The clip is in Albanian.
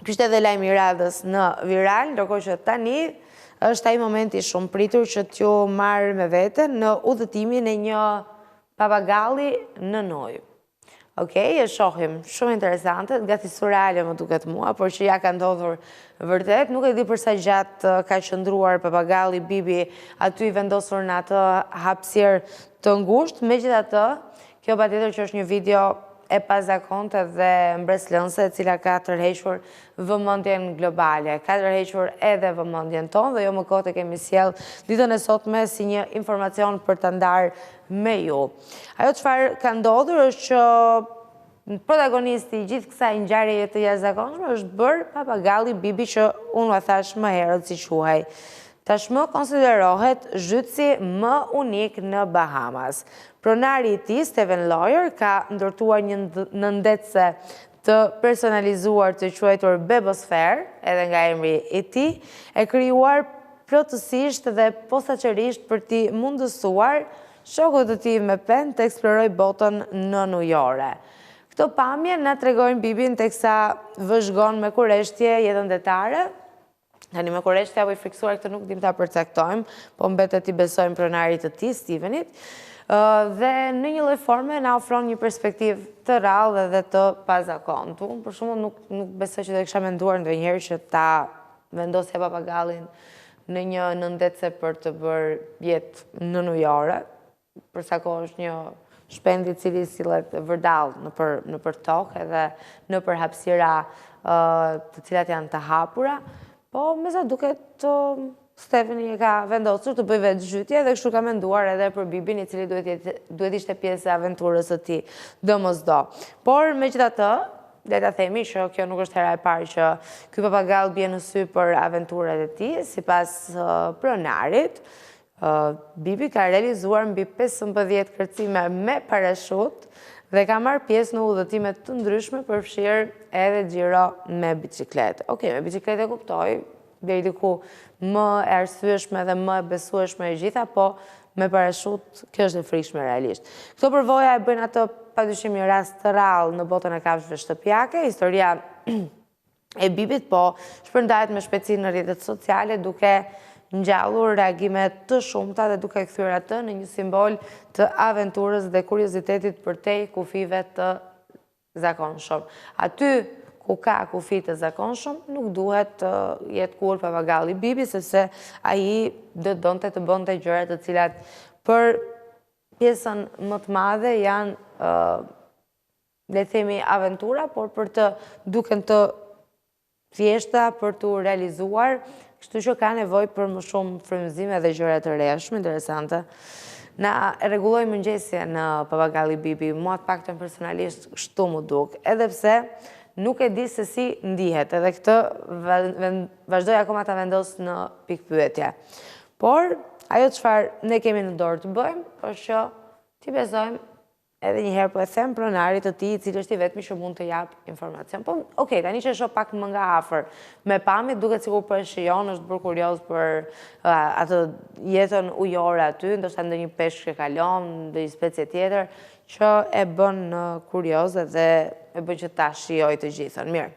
Kishte edhe lajmi i radhës në viral, ndërkohë që tani është ai momenti shumë pritur që t'ju marrë me vete në udhëtimin e një papagalli në Nojë. Okej, e shohim, shumë interesante, gati surreale më duket mua, por që ja ka ndodhur vërtet, nuk e di përsa gjatë ka qëndruar papagalli Bibi aty i vendosur në atë hapësirë të ngushtë, megjithatë, kjo patjetër që është një video e pazakonte dhe mbreslënse, e cila ka tërhequr vëmendjen globale, ka tërhequr edhe vëmendjen tonë dhe jo më kote kemi sjell ditën e sotme si një informacion për të ndarë me ju. Ajo çfarë ka ndodhur është që protagonisti i gjithë kësaj ngjarjeje të jashtëzakonshme është bërë papagalli Bibi që unë ua thash më herët si quhej. Tashmë konsiderohet zhytësi më unik në Bahamas. Pronari i tij, Steven Lawyer, ka ndërtuar një nëndetse të personalizuar të quajtur Bebosfer, edhe nga emri i tij, e krijuar plotësisht dhe posaçërisht për t'i mundësuar shokut të tij me pen të eksploroj botën në ujore. Këto pamje na tregojnë Bibin teksa vëzhgon me kurreshtje jetën detare. Tani me kurreshtje apo i friksuar këtë nuk dim ta përcaktojmë, po mbetet i besojmë pronarit të tij, Stevenit. Dhe në një lloj forme na ofron një perspektivë të rrallë dhe të pazakontë. Unë për shembull nuk besoj që do kisha menduar ndonjëherë që ta vendosja papagallin në një nëndetse për të bërë jetë në ujore. Për sa kohë është një shpendi i cili sillet vërdall nëpër tokë edhe nëpër hapësira të cilat janë të hapura. Po, me sa duket Stefani e ka vendosur të bëj vetë zhytje dhe kështu ka menduar edhe për Bibin i cili duhet ishte pjesë e aventurës së tij, domosdo. Por megjithatë, le ta themi që kjo nuk është hera e parë që ky papagall bie në sy për aventurat e tij, sipas pronarit. Bibi ka realizuar mbi 15 kërcime me parashut dhe ka marrë pjesë në udhëtime të ndryshme përfshirë edhe xhiro me biçikletë. Okej, me biçikletë e kuptoj, deri diku më e arsyeshme dhe më e besueshme e gjitha, po me parashut kjo është e frikshme realisht. Këto përvoja e bëjnë atë padyshim një rast të rrallë në botën e kafshëve shtëpiake. Historia e Bibit po shpërndahet me shpejtësi në rrjetet sociale duke ngjallur reagime të shumta dhe duke kthyer atë në një simbol të aventurës dhe kuriozitetit përtej kufive të zakonshëm. Aty ku ka kufi të zakonshëm, nuk duhet të jetë kur papagalli Bibi, sepse ai do donte të bënte gjëra të cilat për pjesën më të madhe janë le të themi aventura, por për të duken të thjeshta për të realizuar. Kështu që ka nevojë për më shumë frymëzime dhe gjëra të reja, shumë interesante. Na rregulloi mëngjesje në papagalli Bibi, mua të paktën personalisht kështu më duk, edhe pse nuk e di se si ndihet, edhe këtë vazhdoj akoma ta vendos në pikpyetje. Por ajo çfarë ne kemi në dorë të bëjmë është që t'i besojmë edhe një herë po e them pronarit të tij, i cili është i vetmi që mund të jap informacion. Po, okej, tani që e shoh pak më nga afër, me pamje duket sikur po e shijon, është bërë kurioz për atë jetën ujore aty, ndoshta ndonjë peshk që kalon, ndonjë specie tjetër që e bën kurioze dhe e bën që ta shijoj të gjithën. Mirë.